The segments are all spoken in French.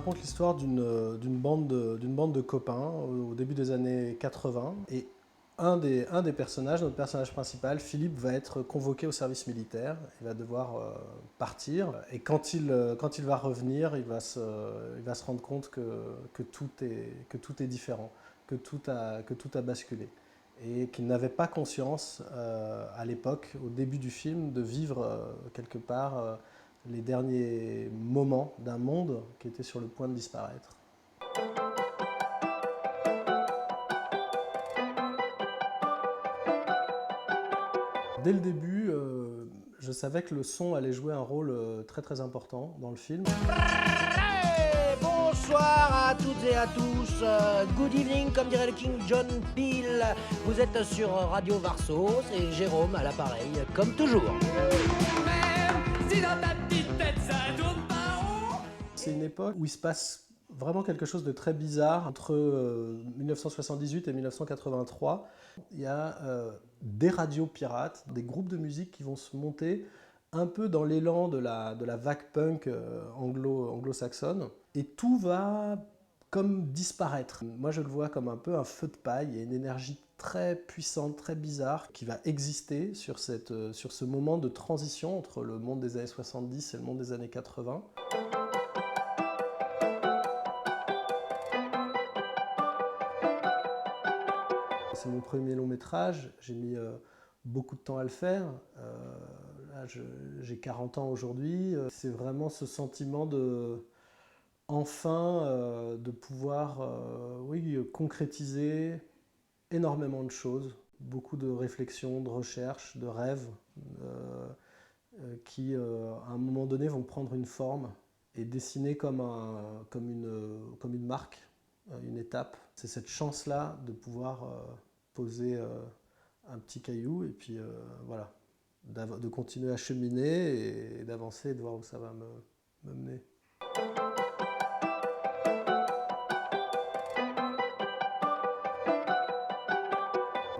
raconte l'histoire d'une bande de copains au début des années 80. Et un des personnages, notre personnage principal, Philippe, va être convoqué au service militaire. Il va devoir partir. Et quand il va revenir, il va se rendre compte que tout est différent, que tout a basculé. Et qu'il n'avait pas conscience, à l'époque, au début du film, de vivre quelque part les derniers moments d'un monde qui était sur le point de disparaître. Dès le début, je savais que le son allait jouer un rôle très très important dans le film. Hey, bonsoir à toutes et à tous. Good evening, comme dirait le King John Peel. Vous êtes sur Radio Varso, c'est Jérôme à l'appareil, comme toujours. Même si dans ta petite tête ça tourne pas rond. C'est une époque où il se passe vraiment quelque chose de très bizarre. Entre 1978 et 1983, il y a des radios pirates, des groupes de musique qui vont se monter un peu dans l'élan de la vague punk anglo-saxonne. Et tout va comme disparaître. Moi, je le vois comme un peu un feu de paille. Il y a une énergie très puissante, très bizarre, qui va exister sur ce moment de transition entre le monde des années 70 et le monde des années 80. C'est mon premier long métrage, j'ai mis beaucoup de temps à le faire. Là, j'ai 40 ans aujourd'hui. C'est vraiment ce sentiment de, enfin, de pouvoir oui, concrétiser énormément de choses. Beaucoup de réflexions, de recherches, de rêves qui, à un moment donné, vont prendre une forme et dessiner comme une marque, une étape. C'est cette chance-là de pouvoir poser un petit caillou et puis voilà, de continuer à cheminer et d'avancer et de voir où ça va me mener.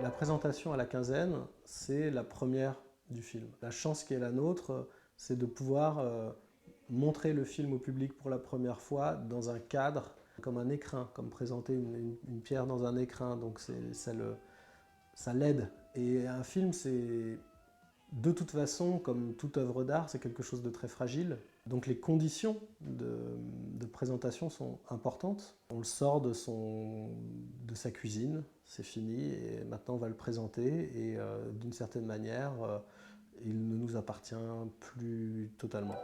La présentation à la quinzaine, c'est la première du film. La chance qui est la nôtre, c'est de pouvoir montrer le film au public pour la première fois dans un cadre, comme un écrin, comme présenter une pierre dans un écrin. Donc ça l'aide. Et un film, c'est de toute façon, comme toute œuvre d'art, c'est quelque chose de très fragile. Donc les conditions de présentation sont importantes. On le sort de sa cuisine, c'est fini, et maintenant on va le présenter. Et d'une certaine manière, il ne nous appartient plus totalement.